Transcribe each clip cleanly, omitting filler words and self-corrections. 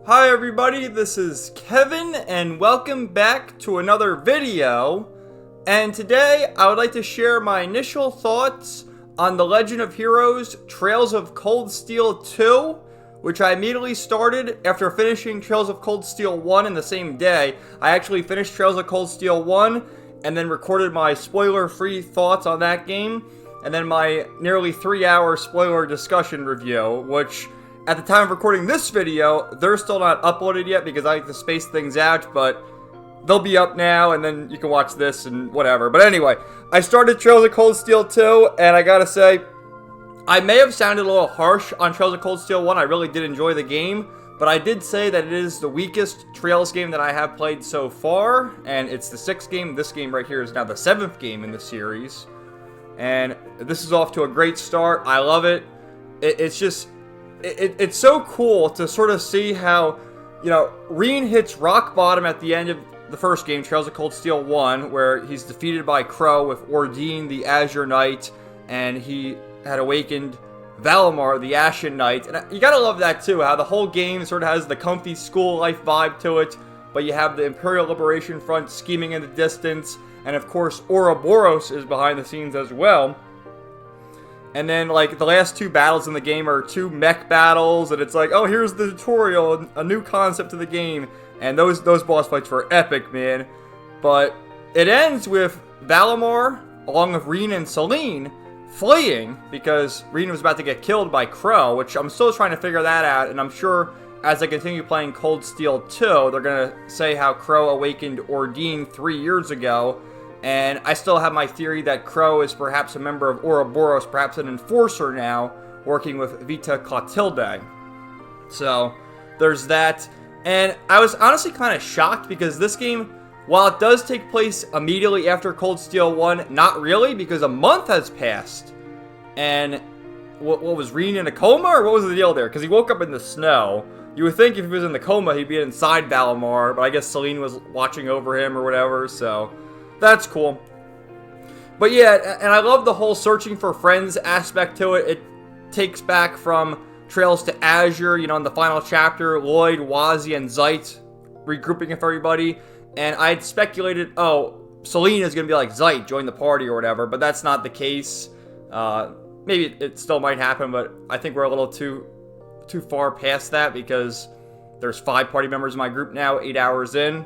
Hi everybody, this is Kevin and welcome back to another video. And today I would like to share my initial thoughts on The Legend of Heroes Trails of Cold Steel 2, which I immediately started after finishing Trails of Cold Steel 1 in the same day. I actually finished Trails of Cold Steel 1 and then recorded my spoiler-free thoughts on that game, and then my nearly 3-hour spoiler discussion review, which at the time of recording this video, they're still not uploaded yet because I like to space things out, but they'll be up now, and then you can watch this and whatever. But anyway, I started Trails of Cold Steel 2, and I gotta say, I may have sounded a little harsh on Trails of Cold Steel 1. I really did enjoy the game, but I did say that it is the weakest Trails game that I have played so far, and it's the 6th game. This game right here is now the 7th game in the series, and this is off to a great start. I love it. It's so cool to sort of see how, Reen hits rock bottom at the end of the first game, Trails of Cold Steel 1, where he's defeated by Crow with Ordine, the Azure Knight, and he had awakened Valimar, the Ashen Knight. And you gotta love that too, how the whole game sort of has the comfy school life vibe to it, but you have the Imperial Liberation Front scheming in the distance, and of course Ouroboros is behind the scenes as well. And then, the last 2 battles in the game are 2 mech battles, and it's like, oh, here's the tutorial, a new concept to the game. And those boss fights were epic, man. But it ends with Valimar, along with Reen and Selene, fleeing, because Reen was about to get killed by Crow, which I'm still trying to figure that out, and I'm sure as I continue playing Cold Steel 2, they're going to say how Crow awakened Ordine 3 years ago. And I still have my theory that Crow is perhaps a member of Ouroboros, perhaps an enforcer now, working with Vita Clotilde. So, there's that. And I was honestly kind of shocked because this game, while it does take place immediately after Cold Steel 1, not really, because a month has passed. And what was Reen in a coma, or what was the deal there? Because he woke up in the snow. You would think if he was in the coma, he'd be inside Valimar, but I guess Selene was watching over him or whatever, so that's cool. But yeah, and I love the whole searching for friends aspect to it. It takes back from Trails to Azure, in the final chapter, Lloyd, Wazi, and Zeit regrouping with everybody. And I had speculated, Selene is going to be like Zeit, join the party or whatever, but that's not the case. Maybe it still might happen, but I think we're a little too far past that because there's 5 party members in my group now, 8 hours in.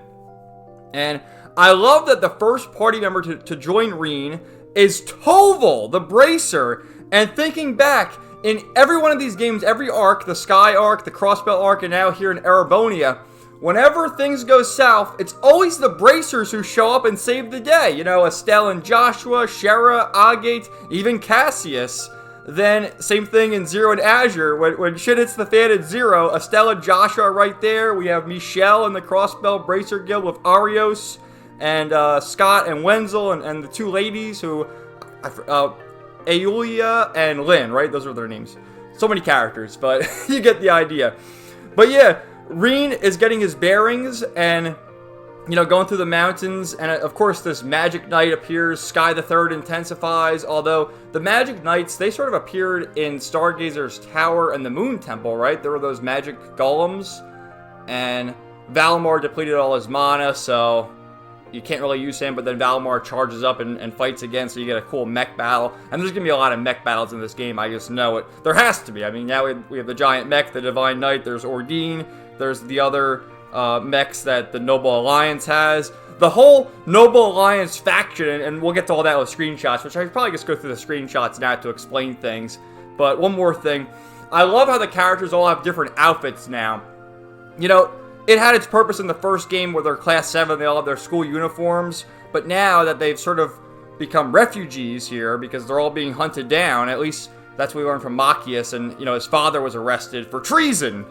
And I love that the first party member to join Reen is Toval, the Bracer. And thinking back, in every one of these games, every arc, the Sky arc, the Crossbelt arc, and now here in Erebonia, whenever things go south, it's always the Bracers who show up and save the day. Estelle and Joshua, Shera, Agate, even Cassius. Then, same thing in Zero and Azure. When shit hits the fan at Zero, Estelle and Joshua are right there. We have Michelle in the Crossbelt Bracer Guild with Arios, and Scott and Wenzel, and the 2 ladies who, Aulia and Lynn, right? Those are their names. So many characters, but you get the idea. But yeah, Reen is getting his bearings and, going through the mountains. And of course, this Magic Knight appears. Sky the Third intensifies. Although the Magic Knights, they sort of appeared in Stargazer's Tower and the Moon Temple, right? There were those magic golems. And Valimar depleted all his mana, so you can't really use him, but then Valimar charges up and fights again, so you get a cool mech battle. And there's going to be a lot of mech battles in this game, I just know it. There has to be. I mean, now we have the giant mech, the Divine Knight, there's Ordine, there's the other mechs that the Noble Alliance has. The whole Noble Alliance faction, and we'll get to all that with screenshots, which I could probably just go through the screenshots now to explain things. But one more thing. I love how the characters all have different outfits now. It had its purpose in the first game where they're class 7, they all have their school uniforms, but now that they've sort of become refugees here because they're all being hunted down, at least that's what we learned from Machias, and, his father was arrested for treason,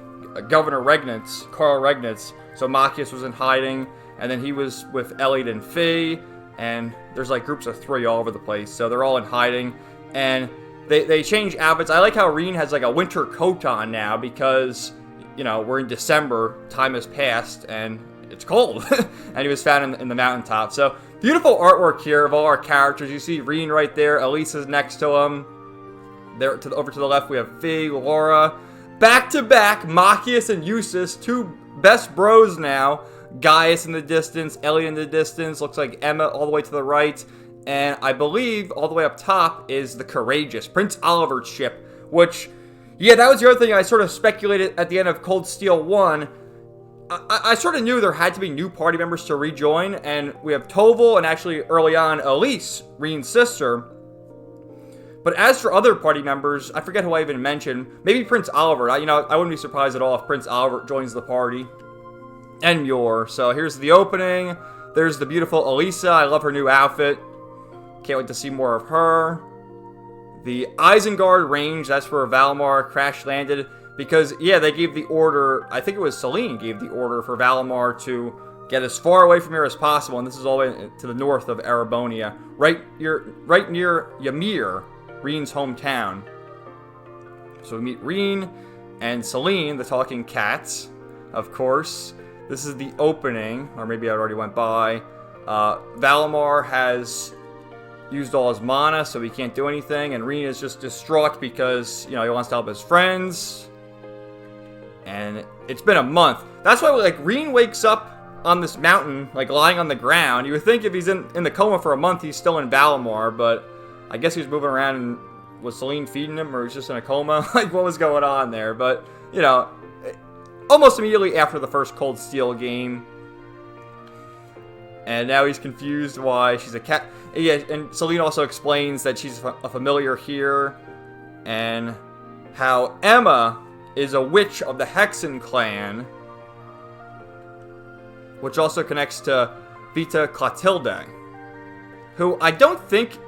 Governor Regnitz, Karl Regnitz, so Machias was in hiding, and then he was with Elliot and Fee, and there's groups of 3 all over the place, so they're all in hiding, and they change outfits. I like how Reen has a winter coat on now because we're in December, time has passed, and it's cold. And he was found in the mountaintop. So, beautiful artwork here of all our characters. You see Reen right there, Elisa's next to him. Over to the left, we have Fig, Laura. back-to-back, Machias and Eustace, two best bros now. Gaius in the distance, Ellie in the distance, looks like Emma all the way to the right. And I believe all the way up top is the Courageous, Prince Oliver's ship, which, yeah, that was the other thing I sort of speculated at the end of Cold Steel 1. I sort of knew there had to be new party members to rejoin, and we have Toval and actually early on Elise, Reen's sister. But as for other party members, I forget who I even mentioned. Maybe Prince Oliver. I wouldn't be surprised at all if Prince Oliver joins the party. And Muir. So here's the opening. There's the beautiful Elisa. I love her new outfit. Can't wait to see more of her. The Isengard range, that's where Valimar crash landed. Because, yeah, they gave the order, I think it was Selene gave the order for Valimar to get as far away from here as possible. And this is all the way to the north of Erebonia. Right near Ymir, Reen's hometown. So we meet Reen and Selene, the talking cats, of course. This is the opening, or maybe I already went by. Valimar has used all his mana, so he can't do anything, and Reen is just distraught because, he wants to help his friends. And it's been a month. That's why, Reen wakes up on this mountain, lying on the ground. You would think if he's in the coma for a month, he's still in Valimar, but I guess he was moving around and was Selene feeding him, or he's just in a coma? What was going on there? But, almost immediately after the first Cold Steel game. And now he's confused why she's a cat. Yeah, and Selene also explains that she's a familiar here. And how Emma is a witch of the Hexen clan. Which also connects to Vita Clotilde. Who I don't think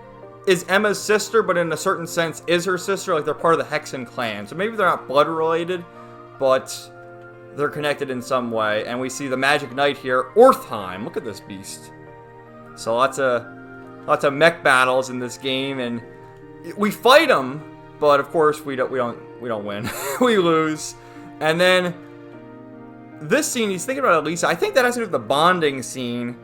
is Emma's sister, but in a certain sense is her sister. They're part of the Hexen clan. So maybe they're not blood related, but they're connected in some way. And we see the Magic Knight here, Orthheim. Look at this beast. So lots of mech battles in this game, and we fight them, but of course we don't win. We lose. And then this scene, he's thinking about Elisa. I think that has to do with the bonding scene.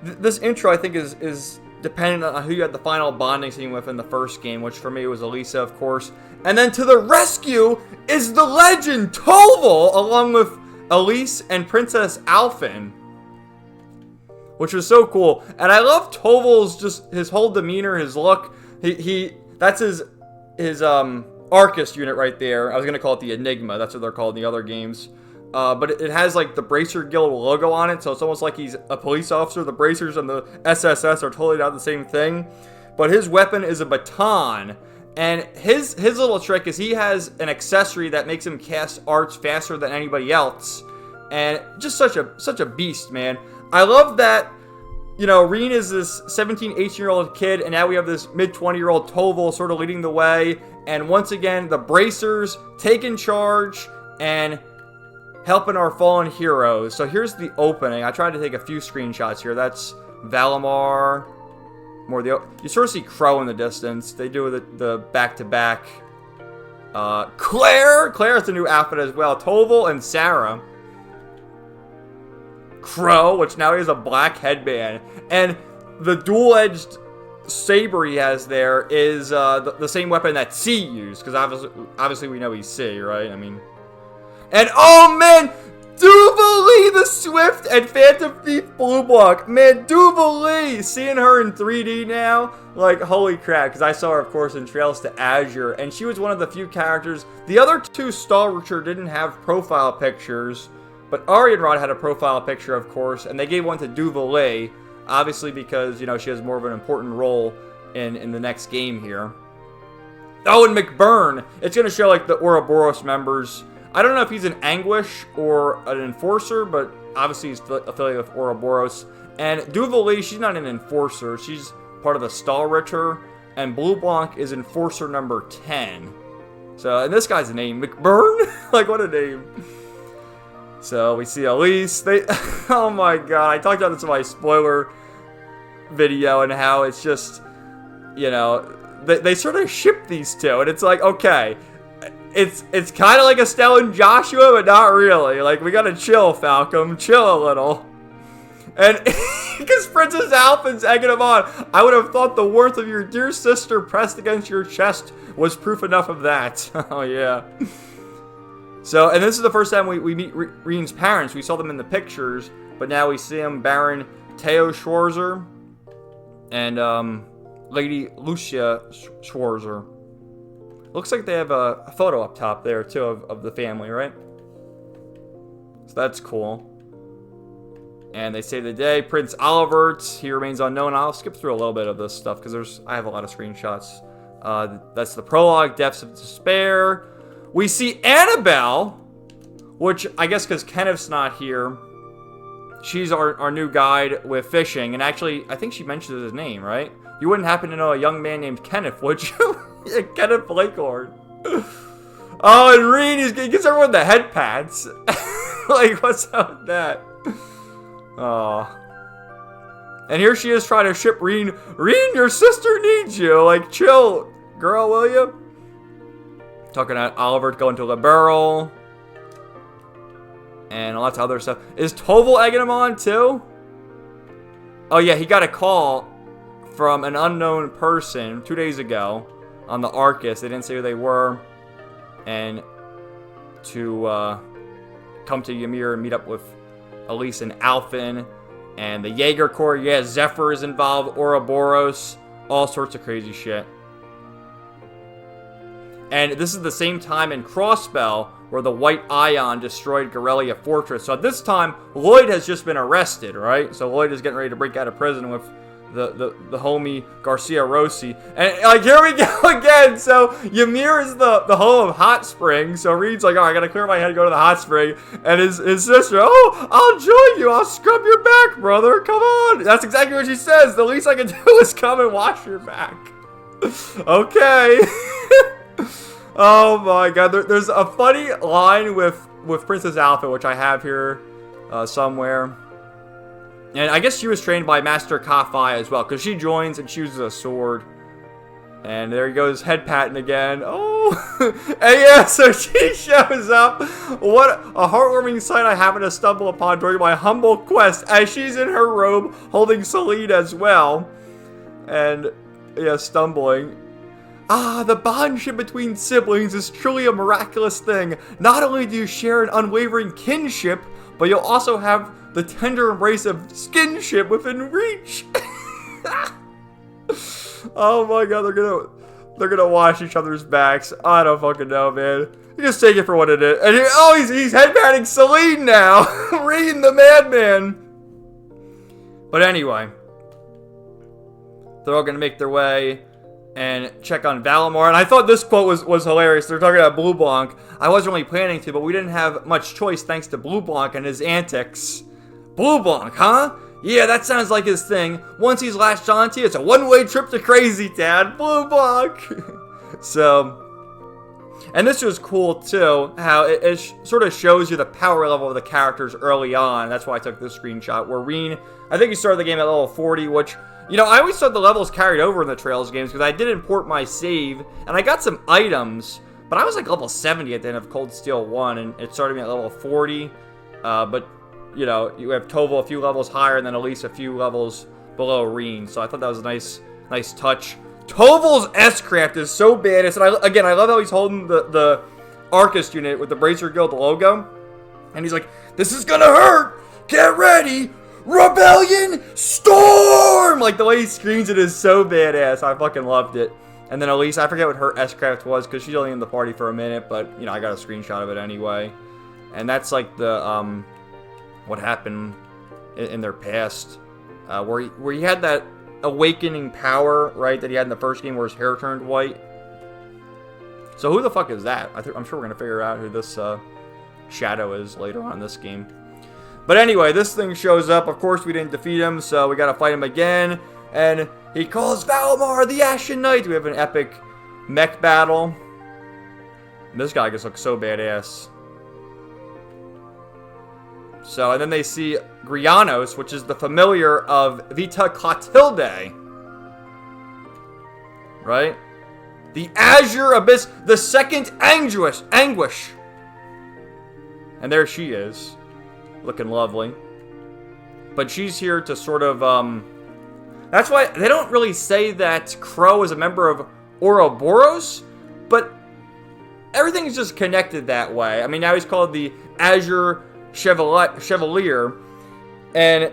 This intro, I think, is dependent on who you had the final bonding scene with in the first game, which for me was Elisa, of course. And then to the rescue is the legend Toval, along with Elise and Princess Alphen, which was so cool. And I love Toval's just his whole demeanor, his look. That's his Arcus unit right there. I was gonna call it the Enigma. That's what they're called in the other games. But it has the Bracer Guild logo on it, so it's almost like he's a police officer. The Bracers and the SSS are totally not the same thing. But his weapon is a baton. And his little trick is he has an accessory that makes him cast arts faster than anybody else. And just such a beast, man. I love that, Reen is this 17, 18-year-old kid, and now we have this mid-20-year-old Toval sort of leading the way. And once again, the Bracers taking charge and helping our fallen heroes. So here's the opening. I tried to take a few screenshots here. That's Valimar. You sort of see Crow in the distance. They do the back-to-back. Claire's the new outfit as well. Toval and Sarah. Crow, which now he has a black headband. And the dual-edged saber he has there is the same weapon that C used. Because obviously we know he's C, right? And oh man, Duvalie the Swift and Phantom Thief Blue Block. Man, Duvalie, seeing her in 3D now, holy crap. Because I saw her, of course, in Trails to Azure, and she was one of the few characters. The other two Stalwatcher didn't have profile pictures, but Arianrod had a profile picture, of course, and they gave one to Duvalie, obviously because, she has more of an important role in the next game here. Oh, and McBurn. It's going to show, the Ouroboros members. I don't know if he's an Anguish or an Enforcer, but obviously he's affiliated with Ouroboros. And Duvalie, she's not an Enforcer. She's part of the Stahlritter. And Blue Blanc is Enforcer number 10. So, and this guy's name, McBurn? What a name. So, we see Elise. Oh my god, I talked about this in my spoiler video and how it's just, they sort of ship these two. And it's okay. It's kind of like Estelle and Joshua, but not really. We gotta chill, Falcom. Chill a little. And because Princess Alphen's egging him on, I would have thought the warmth of your dear sister pressed against your chest was proof enough of that. Oh, yeah. So, and this is the first time we meet Reen's parents. We saw them in the pictures, but now we see him, Baron Theo Schwarzer and Lady Lucia Schwarzer. Looks like they have a photo up top there, too, of the family, right? So that's cool. And they save the day. Prince Olivert, he remains unknown. I'll skip through a little bit of this stuff because I have a lot of screenshots. That's the prologue, Depths of Despair. We see Annabelle, which I guess because Kenneth's not here, she's our new guide with fishing. And actually, I think she mentioned his name, right? You wouldn't happen to know a young man named Kenneth, would you? Yeah, Kenneth Blakehorn. Oh, and Reen, he gets everyone the head pats. Like, what's up with that? Oh. And here she is trying to ship Reen. Reen, your sister needs you. Like, chill, girl, will you? Talking about Oliver going to Liberal. And lots of other stuff. Is Toval egging him on, too? Oh, yeah, he got a call from an unknown person 2 days ago on the Arcus. They didn't say who they were. And to come to Ymir and meet up with Elise and Alphen. And the Jaeger Corps, yeah, Zephyr is involved, Ouroboros, all sorts of crazy shit. And this is the same time in Crossbell where the White Ion destroyed Garrelia Fortress. So at this time, Lloyd has just been arrested, right? So Lloyd is getting ready to break out of prison with the homie Garcia Rossi. And like, here we go again. So Ymir is the home of Hot Spring. So Reed's like, oh, I gotta clear my head and go to the Hot Spring. And his sister, oh, I'll join you. I'll scrub your back, brother. Come on. That's exactly what she says. The least I can do is come and wash your back. Okay. Oh my god. There's a funny line with Princess Alpha, which I have here somewhere. And I guess she was trained by Master Ka-Fi as well, because she joins and she uses a sword. And there he goes, head patting again. Oh! And yeah, so she shows up. What a heartwarming sight I happen to stumble upon during my humble quest, as she's in her robe holding Celine as well. And, yeah, stumbling. Ah, the bondship between siblings is truly a miraculous thing. Not only do you share an unwavering kinship, but you'll also have the tender embrace of skinship within reach. Oh my god, they're gonna wash each other's backs. I don't fucking know, man. You just take it for what it is. And he's headbatting Celine now. Reen the madman. But anyway, they're all gonna make their way and check on Valimar. And I thought this quote was hilarious. They're talking about Blue Blanc. I wasn't really planning to, but we didn't have much choice thanks to Blue Blanc and his antics. Blue Blanc, huh? Yeah, that sounds like his thing. Once he's latched onto you, it's a one-way trip to Crazy Town. Blue Blanc! So, and this was cool, too, how it sort of shows you the power level of the characters early on. That's why I took this screenshot, where Reen, I think he started the game at level 40, which, you know, I always thought the levels carried over in the Trails games, because I did import my save, and I got some items, but I was like level 70 at the end of Cold Steel 1, and it started me at level 40, but you know, you have Toval a few levels higher, and then Elise a few levels below Reen. So I thought that was a nice touch. Toval's S-Craft is so badass. And I love how he's holding the Arcus unit with the Bracer Guild logo. And he's like, this is gonna hurt! Get ready! Rebellion Storm! Like, the way he screams it is so badass. I fucking loved it. And then Elise, I forget what her S-Craft was, because she's only in the party for a minute. But, you know, I got a screenshot of it anyway. And that's like the, what happened in their past, where he had that awakening power, right, that he had in the first game where his hair turned white. So who the fuck is that? I'm sure we're going to figure out who this Shadow is later on in this game. But anyway, this thing shows up. Of course, we didn't defeat him, so we got to fight him again. And he calls Valimar the Ashen Knight. We have an epic mech battle. And this guy just looks so badass. So, and then they see Grianos, which is the familiar of Vita Clotilde. Right? The Azure Abyss, the second anguish. And there she is. Looking lovely. But she's here to sort of, that's why they don't really say that Crow is a member of Ouroboros, but everything is just connected that way. I mean, now he's called the Azure Chevalier, and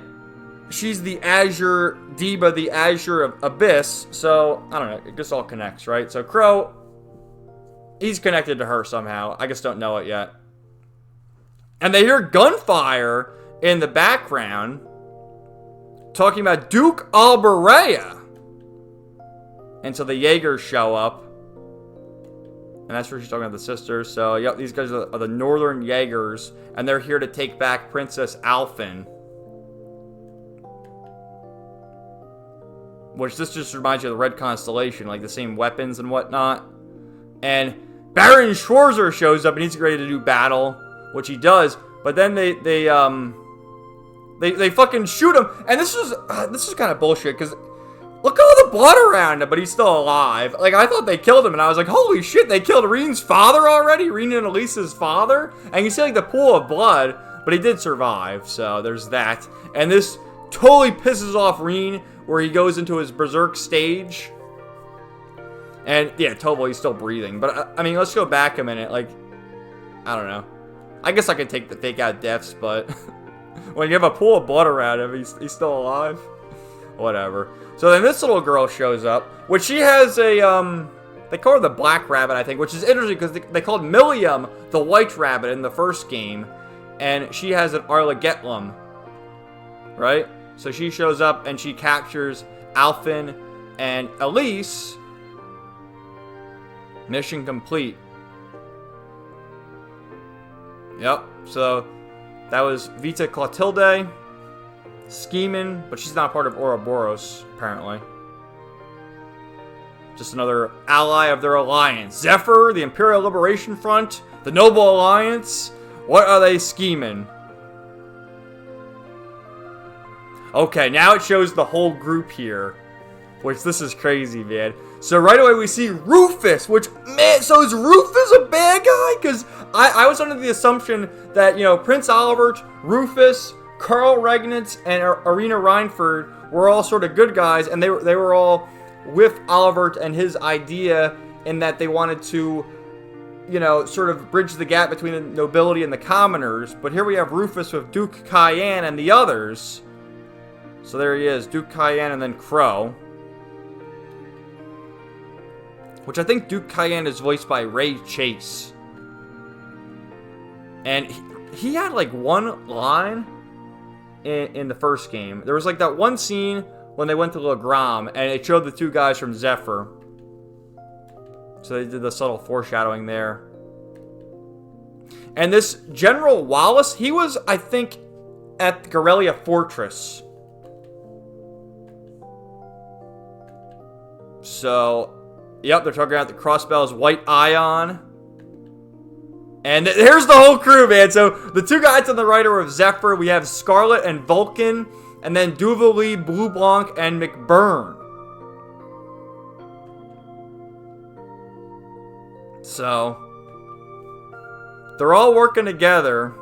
she's the Azure Diva, the Azure Abyss. So I don't know, it just all connects, right? So Crow, he's connected to her somehow. I just don't know it yet. And they hear gunfire in the background, talking about Duke Alberea. And so the Jaegers show up. And that's where she's talking about the sisters. So, yep, these guys are the Northern Jaegers. And they're here to take back Princess Alphen. Which this just reminds you of the Red Constellation. Like the same weapons and whatnot. And Baron Schwarzer shows up and he's ready to do battle. Which he does. But then they fucking shoot him. And this is kind of bullshit. Because look at all the blood around him, but he's still alive. Like, I thought they killed him, and I was like, holy shit, they killed Reen's father already? Reen and Elisa's father? And you see, like, the pool of blood, but he did survive, so there's that. And this totally pisses off Reen, where he goes into his berserk stage. And, yeah, Tobo's still breathing. But, I mean, let's go back a minute. Like, I don't know. I guess I could take the fake out deaths, but when you have a pool of blood around him, he's still alive. Whatever. So then this little girl shows up, which she has a, they call her the Black Rabbit, I think, which is interesting because they called Milliam the White Rabbit in the first game, and she has an Arlagetlum, right? So she shows up and she captures Alphen and Elise. Mission complete. Yep, so that was Vita Clotilde. Scheming, but she's not part of Ouroboros, apparently. Just another ally of their alliance. Zephyr, the Imperial Liberation Front, the Noble Alliance. What are they scheming? Okay, now it shows the whole group here. Which, this is crazy, man. So right away we see Rufus, which, man, so is Rufus a bad guy? Because I was under the assumption that, you know, Prince Olivert, Rufus, Carl Regnitz, and Arena Reinford were all sort of good guys, and they were all with Olivert and his idea in that they wanted to, you know, sort of bridge the gap between the nobility and the commoners. But here we have Rufus with Duke Cayenne and the others. So there he is, Duke Cayenne and then Crow. Which I think Duke Cayenne is voiced by Ray Chase. And he had like one line in the first game. There was like that one scene when they went to Legram and it showed the two guys from Zephyr. So they did the subtle foreshadowing there. And this General Wallace, he was, I think, at the Garrelia Fortress. So, yep, they're talking about the Crossbell's White Ion. And here's the whole crew, man. So, the two guys on the right are of Zephyr. We have Scarlet and Vulcan. And then Duvally, Blue Blanc, and McBurn. So, they're all working together.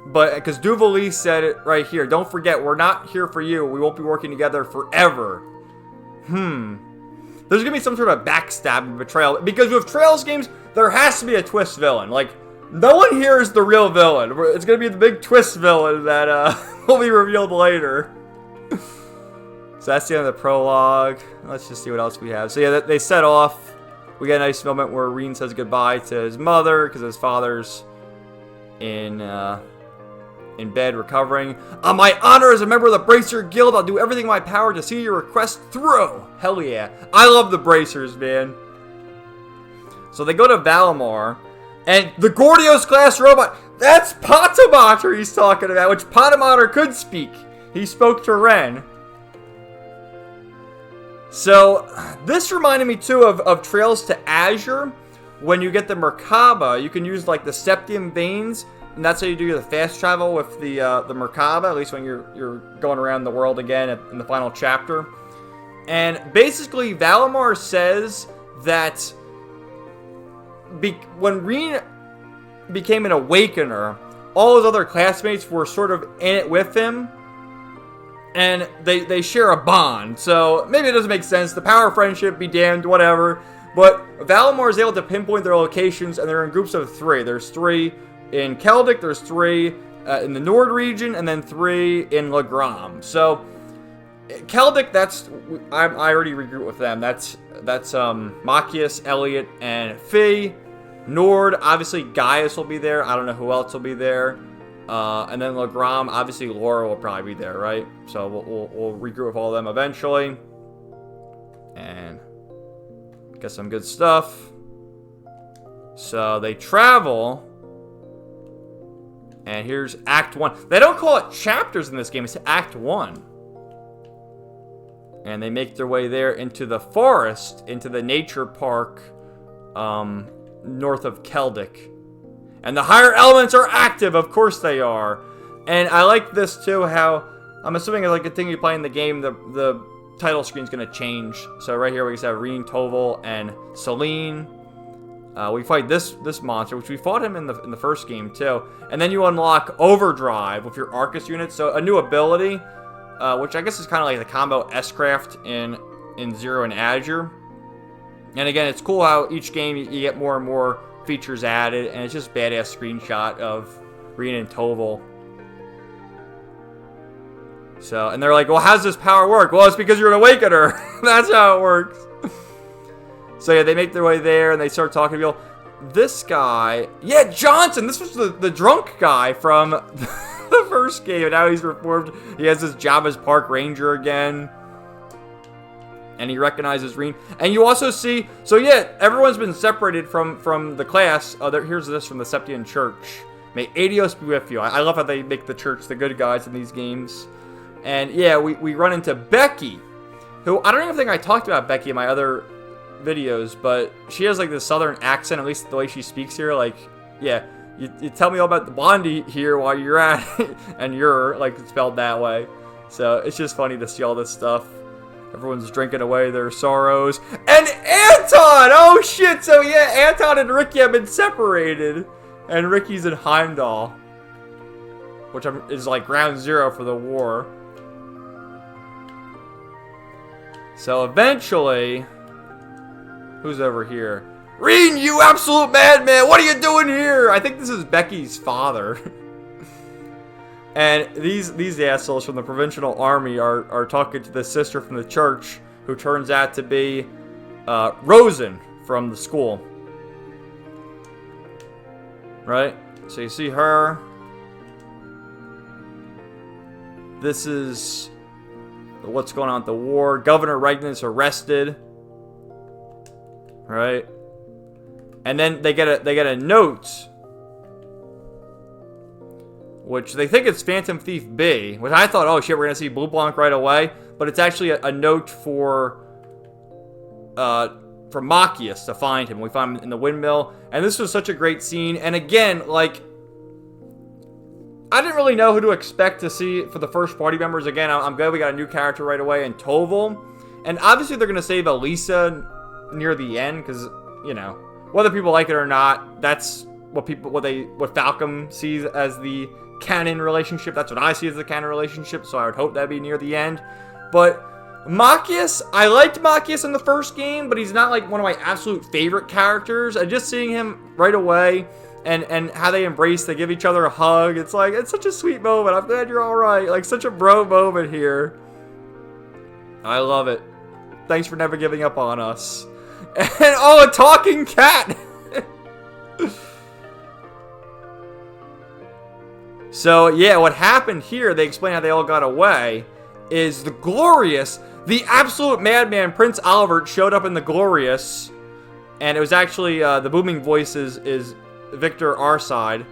But, because Duvally said it right here. Don't forget, we're not here for you. We won't be working together forever. There's going to be some sort of backstabbing betrayal. Because with Trails games, there has to be a twist villain. Like, no one here is the real villain. It's going to be the big twist villain that will be revealed later. So that's the end of the prologue. Let's just see what else we have. So yeah, they set off. We get a nice moment where Reen says goodbye to his mother because his father's in bed recovering. On my honor as a member of the Bracer Guild, I'll do everything in my power to see your request through. Hell yeah. I love the Bracers, man. So they go to Valimar, and the Gordios class robot, that's Potomater he's talking about, which Potomater could speak. He spoke to Ren. So, this reminded me too of Trails to Azure. When you get the Merkaba, you can use like the Septium Veins, and that's how you do the fast travel with the Merkaba, at least when you're going around the world again in the final chapter. And basically, Valimar says that when Reen became an Awakener, all his other classmates were sort of in it with him, and they share a bond. So maybe it doesn't make sense. The power of friendship, be damned, whatever. But Valimar is able to pinpoint their locations, and they're in groups of 3. There's 3 in Celtic, there's 3 in the Nord region, and then 3 in Legram. So Celtic, I already regroup with them. That's Machias, Elliot, and Fee. Nord, obviously Gaius will be there. I don't know who else will be there. And then Legram, obviously Laura will probably be there, right? So we'll regroup with all of them eventually. And get some good stuff. So they travel. And here's Act 1. They don't call it chapters in this game. It's Act 1. And they make their way there into the forest, into the nature park north of Celtic. And the higher elements are active. Of course they are. And I like this too, how I'm assuming as I continue playing the game, the title screen is going to change. So right here we just have Reen, Toval, and Celine. We fight this monster, which we fought him in the first game too. And then you unlock Overdrive with your Arcus unit. So a new ability, which I guess is kind of like the combo S-Craft in Zero and Azure. And again, it's cool how each game you get more and more features added, and it's just badass screenshot of Reen and Toval. So, and they're like, well, how's this power work? Well, it's because you're an Awakener. That's how it works. So yeah, they make their way there, and they start talking to people. This guy, yeah, Johnson, this was the drunk guy from the first game, and now he's reformed. He has his job as park ranger again. And he recognizes Reen. And you also see, so yeah, everyone's been separated from the class. Here's this from the Septian Church. May Adios be with you. I love how they make the church the good guys in these games. And yeah, we run into Becky, who, I don't even think I talked about Becky in my other videos, but she has like this southern accent, at least the way she speaks here. Like, yeah, you tell me all about the Blondie here while you're at it, and you're, like, spelled that way. So it's just funny to see all this stuff. Everyone's drinking away their sorrows. And Anton! Oh, shit! So, yeah, Anton and Ricky have been separated. And Ricky's in Heimdall. Which is, like, ground zero for the war. So, eventually... Who's over here? Reen, you absolute madman! What are you doing here? I think this is Becky's father. And these assholes from the Provincial Army are talking to the sister from the church, who turns out to be Rosen from the school. Right? So you see her. This is what's going on at the war. Governor Regnan's arrested. Right? And then they get a note, which they think it's Phantom Thief B, which I thought, oh shit, we're going to see Blue Blanc right away. But it's actually a note for Machias to find him. We find him in the windmill. And this was such a great scene. And again, like, I didn't really know who to expect to see for the first party members. Again, I'm glad we got a new character right away in Toval. And obviously they're going to save Elisa near the end, because, you know, whether people like it or not, that's what Falcom sees as the canon relationship. That's what I see as the canon relationship, so I would hope that'd be near the end. But Machias, I liked Machias in the first game, but he's not like one of my absolute favorite characters. And just seeing him right away and how they embrace, they give each other a hug, it's like, it's such a sweet moment. I'm glad you're alright. Like, such a bro moment here. I love it. Thanks for never giving up on us. And oh, a talking cat! So, yeah, what happened here, they explain how they all got away, is the absolute madman, Prince Albert, showed up in the Glorious, and it was actually, the booming voice is Victor Arside,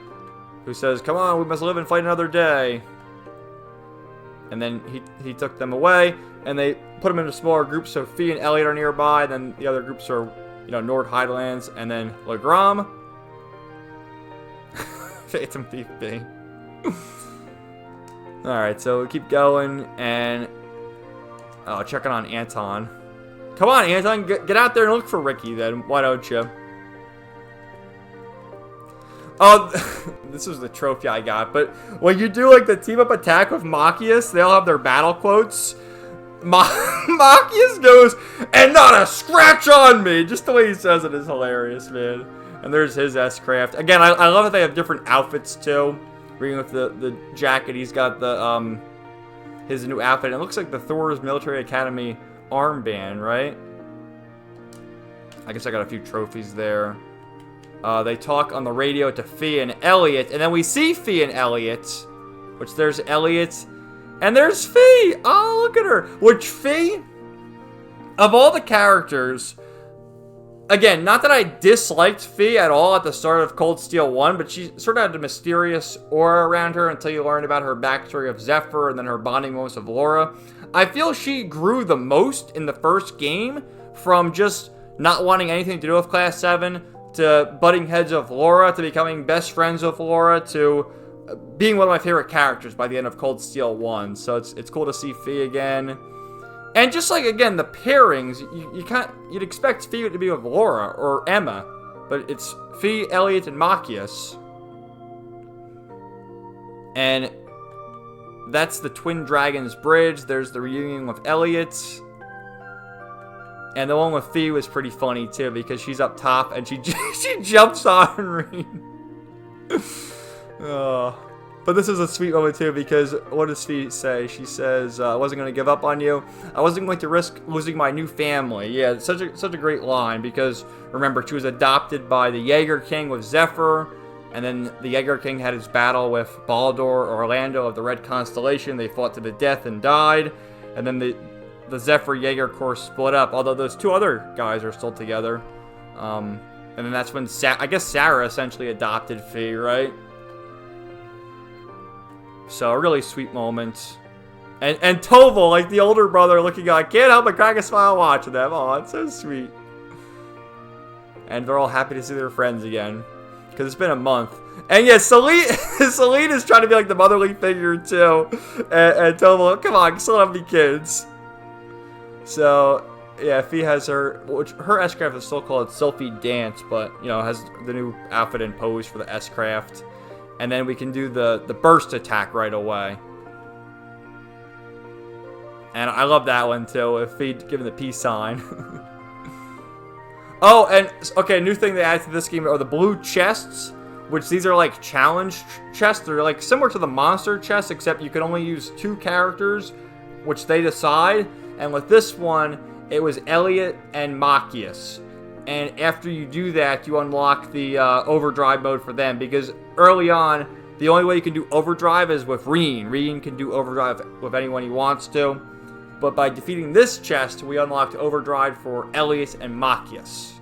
who says, come on, we must live and fight another day. And then he took them away, and they put them into smaller groups, so Fee and Elliot are nearby, and then the other groups are, you know, Nord Highlands, and then Legram. Phantom Thief B. Alright, so we keep going, and checking on Anton. Come on, Anton, get out there and look for Ricky, then. Why don't you? Oh, this was the trophy I got, but when you do, like, the team-up attack with Machias, they all have their battle quotes. Machias goes, and not a scratch on me. Just the way he says it is hilarious, man. And there's his S-Craft. Again, I love that they have different outfits, too. Reading with the jacket, he's got the, his new outfit. It looks like the Thor's Military Academy armband, right? I guess I got a few trophies there. They talk on the radio to Fee and Elliot, and then we see Fee and Elliot, which there's Elliot, and there's Fee! Oh, look at her! Which Fee, of all the characters, again, not that I disliked Fee at all at the start of Cold Steel 1, but she sort of had a mysterious aura around her until you learn about her backstory of Zephyr and then her bonding moments of Laura. I feel she grew the most in the first game from just not wanting anything to do with Class 7 to butting heads of Laura, to becoming best friends with Laura, to being one of my favorite characters by the end of Cold Steel 1. So it's cool to see Fee again. And just like, again, the pairings, you'd expect Fee to be with Laura or Emma, but it's Fee, Elliot, and Machias. And that's the Twin Dragons Bridge. There's the reunion with Elliot. And the one with Fee was pretty funny, too, because she's up top and she jumps on Rean. But this is a sweet moment, too, because what does Fee say? She says, I wasn't going to give up on you. I wasn't going to risk losing my new family. Yeah, it's such a great line, because, remember, she was adopted by the Jaeger King with Zephyr, and then the Jaeger King had his battle with Baldur, Orlando of the Red Constellation. They fought to the death and died, and then the Zephyr Jaeger Corps split up, although those two other guys are still together. And then that's when, I guess Sarah essentially adopted Fee, right? So, a really sweet moment. And Toval, like the older brother, looking on, can't help but crack a smile watching them. Oh, it's so sweet. And they're all happy to see their friends again. Because it's been a month. And yeah, Celine is trying to be like the motherly figure, too. And Toval, come on, still have any kids. So, yeah, Fee has her S-Craft is still called Sylphie Dance, but, you know, has the new outfit and pose for the S-Craft. And then we can do the burst attack right away. And I love that one, too, if Fee giving the peace sign. Oh, and, okay, new thing they added to this game are the blue chests, which these are like challenge chests. They're like similar to the monster chests, except you can only use 2 characters, which they decide. And with this one, it was Elliot and Machias. And after you do that, you unlock the overdrive mode for them. Because early on, the only way you can do overdrive is with Rean. Rean can do overdrive with anyone he wants to. But by defeating this chest, we unlocked overdrive for Elliot and Machias.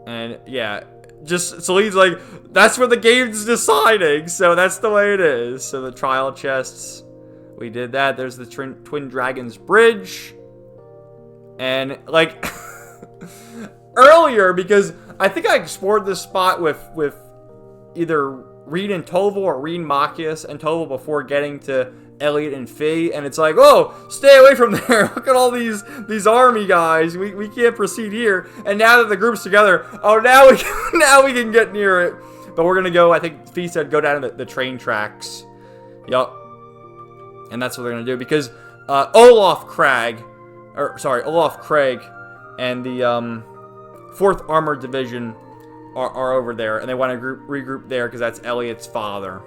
And yeah, just Celine's like, that's what the game's deciding. So that's the way it is. So the trial chests, we did that. There's the Twin Dragons Bridge. And, like, earlier, because I think I explored this spot with either Rean and Toval or Rean, Machias, and Toval before getting to Elliot and Fee, and it's like, oh, stay away from there. Look at all these army guys. We can't proceed here. And now that the group's together, oh, now we can get near it. But we're going to go, I think Fee said, go down to the train tracks. Yup. And that's what they're going to do, because Olaf Craig and the 4th Armored Division are over there, and they want to regroup there because that's Elliot's father.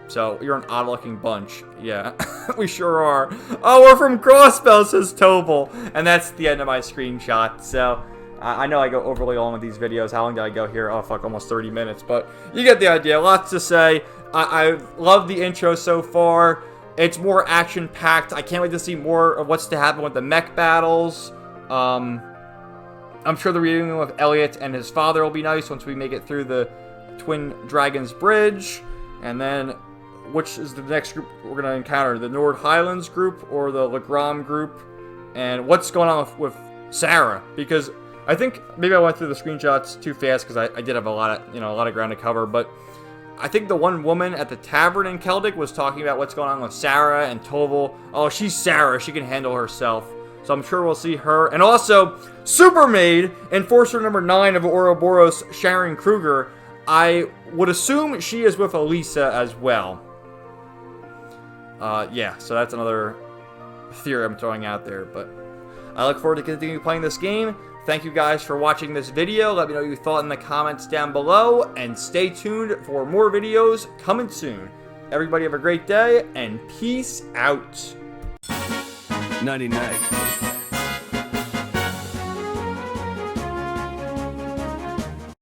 So, you're an odd-looking bunch. Yeah, we sure are. Oh, we're from Crossbell, says Toval. And that's the end of my screenshot. So, I know I go overly long with these videos. How long did I go here? Oh, fuck, almost 30 minutes. But you get the idea. Lots to say. I love the intro so far. It's more action-packed. I can't wait to see more of what's to happen with the mech battles. I'm sure the reunion with Elliot and his father will be nice once we make it through the Twin Dragons Bridge. And then, which is the next group we're going to encounter? The Nord Highlands group or the Legram group? And what's going on with Sarah? Because I think maybe I went through the screenshots too fast because I did have a lot of ground to cover. But I think the one woman at the tavern in Celtic was talking about what's going on with Sarah and Toval. Oh, she's Sarah. She can handle herself. So I'm sure we'll see her. And also, Supermaid, Enforcer number 9 of Ouroboros, Sharon Kruger. I would assume she is with Elisa as well. Yeah, so that's another theory I'm throwing out there, but I look forward to continuing playing this game. Thank you guys for watching this video. Let me know what you thought in the comments down below, and stay tuned for more videos coming soon. Everybody have a great day, and peace out. 99.